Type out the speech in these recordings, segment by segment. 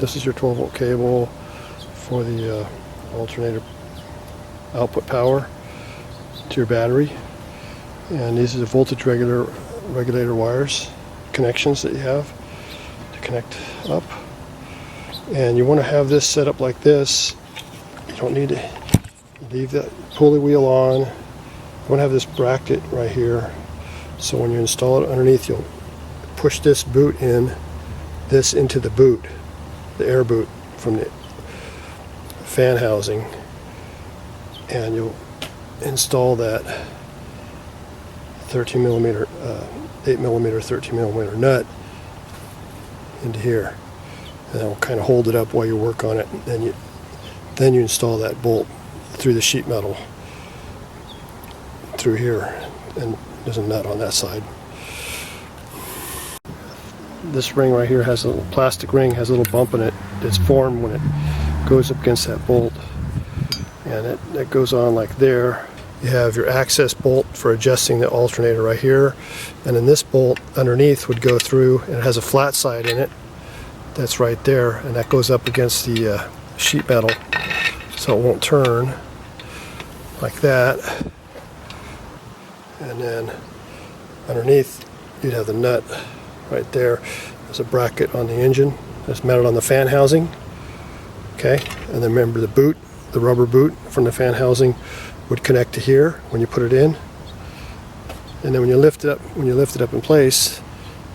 This is your 12-volt cable for the alternator output power to your battery, and these are the voltage regulator wires connections that you have to connect up. And you want to have this set up like this. You don't need to leave that pulley wheel on. You want to have this bracket right here, so when you install it underneath, you'll push this boot in, this into the boot, the air boot from the fan housing, and you'll install that 13 millimeter, 8 millimeter, 13 millimeter nut into here, and that will kind of hold it up while you work on it. And then you install that bolt through the sheet metal through here, and there's a nut on that side. This ring right here has a little plastic ring, has a little bump in it. It's formed when it goes up against that bolt, and it goes on like there. You have your access bolt for adjusting the alternator right here, and then this bolt underneath would go through, and it has a flat side in it that's right there, and that goes up against the sheet metal so it won't turn like that. And then underneath you'd have the nut right there. There's a bracket on the engine that's mounted on the fan housing. Okay, and then remember the boot, the rubber boot from the fan housing would connect to here when you put it in. And then when you lift it up in place,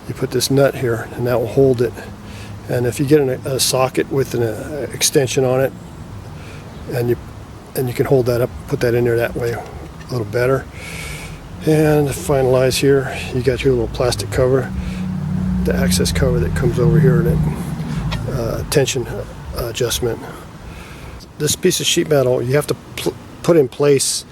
you put this nut here, and that will hold it. And if you get a socket with an extension on it, and you can hold that up, put that in there that way a little better. And to finalize here, you got your little plastic cover, the access cover that comes over here, and tension adjustment. This piece of sheet metal you have to put in place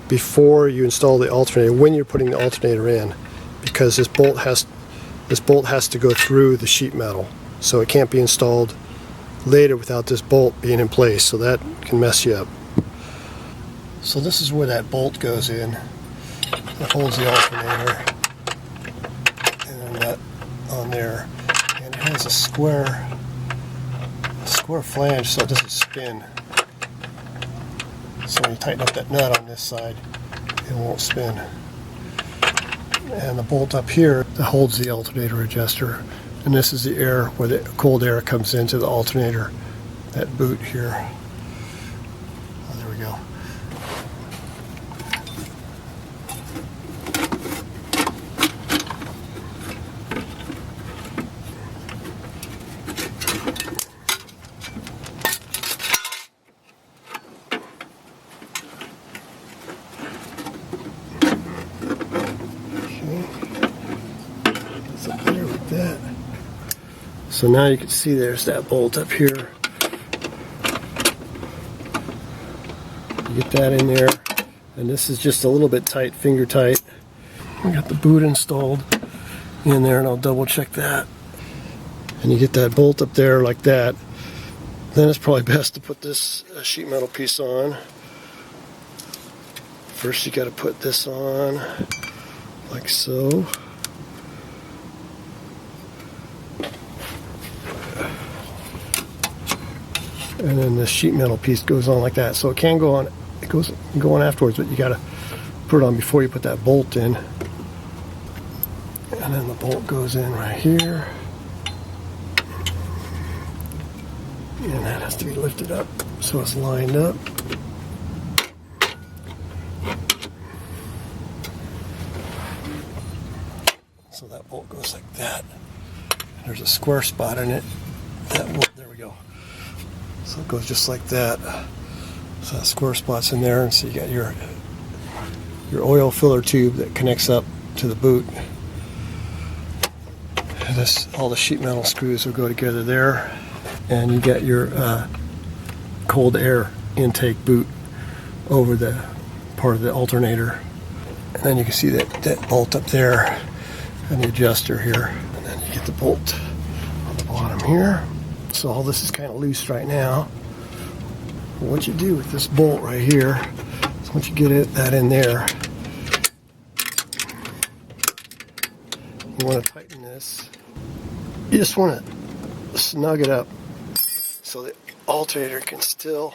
before you install the alternator, when you're putting the alternator in, because this bolt has to go through the sheet metal, so it can't be installed later without this bolt being in place, so that can mess you up. So this is where that bolt goes in. It holds the alternator, and that on there, and it has a square flange so it doesn't spin. So when you tighten up that nut on this side, it won't spin. And the bolt up here that holds the alternator adjuster, and this is the air where the cold air comes into the alternator, that boot here. Oh, there we go. So now you can see there's that bolt up here. You get that in there, and this is just a little bit tight, finger tight. We got the boot installed in there, and I'll double check that. And you get that bolt up there like that. Then it's probably best to put this sheet metal piece on. First you got to put this on like so. And then the sheet metal piece goes on like that. So it can go on, it can go on afterwards, but you got to put it on before you put that bolt in. And then the bolt goes in right here. And that has to be lifted up so it's lined up. So that bolt goes like that. There's a square spot in it. That bolt, there we go. So it goes just like that. So that square spot's in there, and so you got your oil filler tube that connects up to the boot. All the sheet metal screws will go together there, and you got your cold air intake boot over the part of the alternator. And then you can see that bolt up there and the adjuster here, and then you get the bolt on the bottom here. So all this is kind of loose right now. What you do with this bolt right here is once you get that in there, you want to tighten this. You just want to snug it up so the alternator can still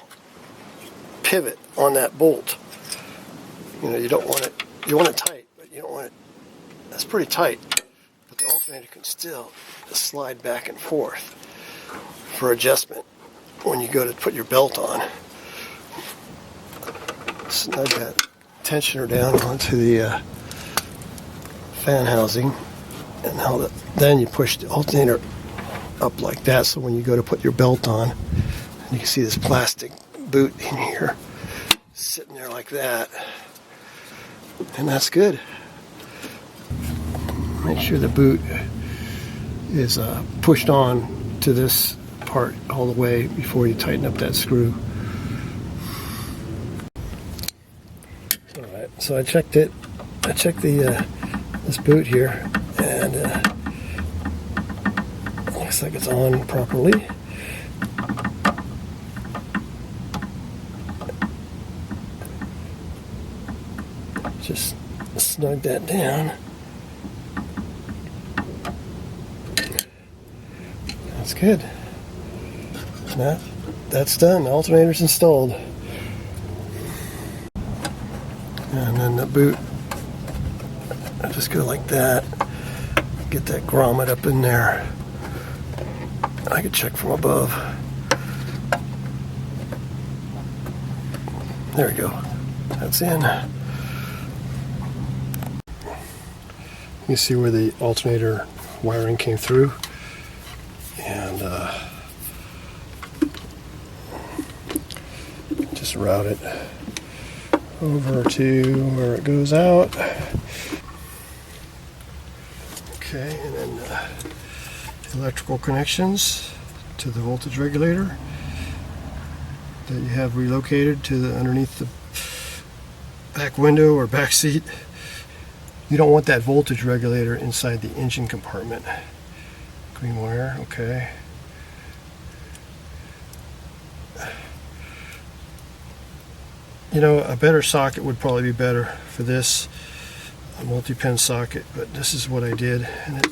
pivot on that bolt. You know, you don't want it, you want it tight, but you don't want it, that's pretty tight. But the alternator can still slide back and forth for adjustment when you go to put your belt on. Snug that tensioner down onto the fan housing, and then you push the alternator up like that, so when you go to put your belt on, you can see this plastic boot in here sitting there like that, and that's good. Make sure the boot is pushed on to this part all the way before you tighten up that screw. Alright, so I checked it. I checked the this boot here, and looks like it's on properly. Just snug that down. That's good. That's done. The alternator's installed. And then the boot, I just go like that. Get that grommet up in there. I could check from above. There we go. That's in. You see where the alternator wiring came through, and just route it over to where it goes out. Okay, and then electrical connections to the voltage regulator that you have relocated to the underneath the back window or back seat. You don't want that voltage regulator inside the engine compartment. Green wire, okay. You know, a better socket would probably be better for this, a multi-pin socket, but this is what I did, and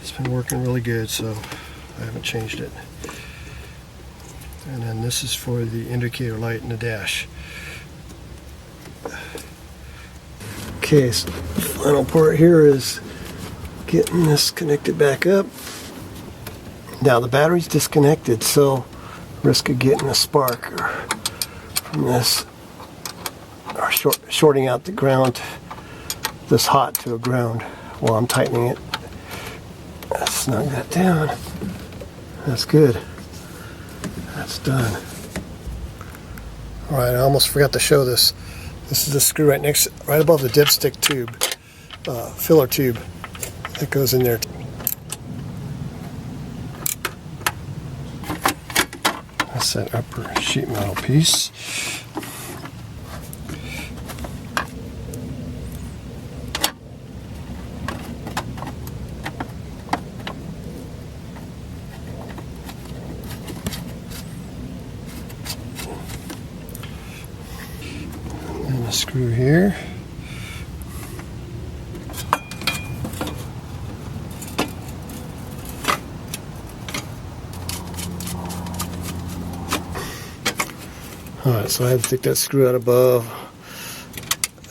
it's been working really good, so I haven't changed it. And then this is for the indicator light in the dash. Okay, so the final part here is getting this connected back up. Now the battery's disconnected, so risk of getting a spark from this, or shorting out the ground, this hot to a ground while I'm tightening it. Let's snug that down. That's good. That's done. Alright, I almost forgot to show this. This is the screw right above the dipstick tube, filler tube that goes in there. That's that upper sheet metal piece. And a screw here. Alright, so I had to take that screw out above.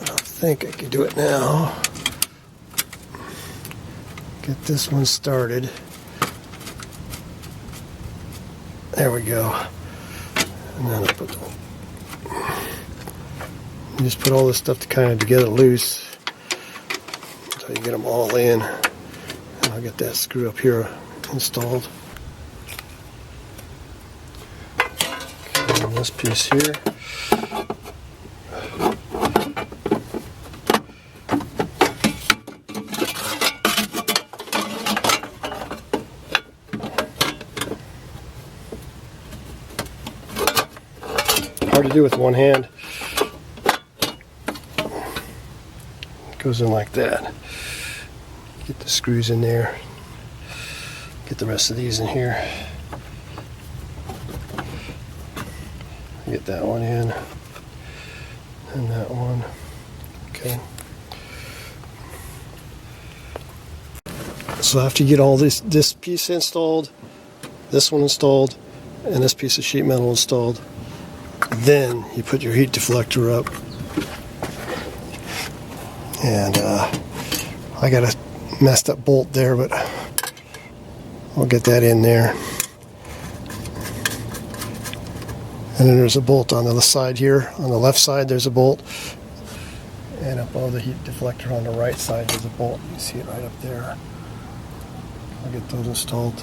I think I can do it now. Get this one started. There we go. And then I put you just put all this stuff together loose until you get them all in. And I'll get that screw up here installed. Okay, and this piece here. Hard to do with one hand. It goes in like that. Get the screws in there. Get the rest of these in here. Get that one in. And that one. Okay. So after you get all this piece installed, this one installed, and this piece of sheet metal installed. Then you put your heat deflector up. And I got a messed up bolt there, but I'll get that in there. And then there's a bolt on the side here. On the left side there's a bolt. And above the heat deflector on the right side there's a bolt. You see it right up there. I'll get those installed.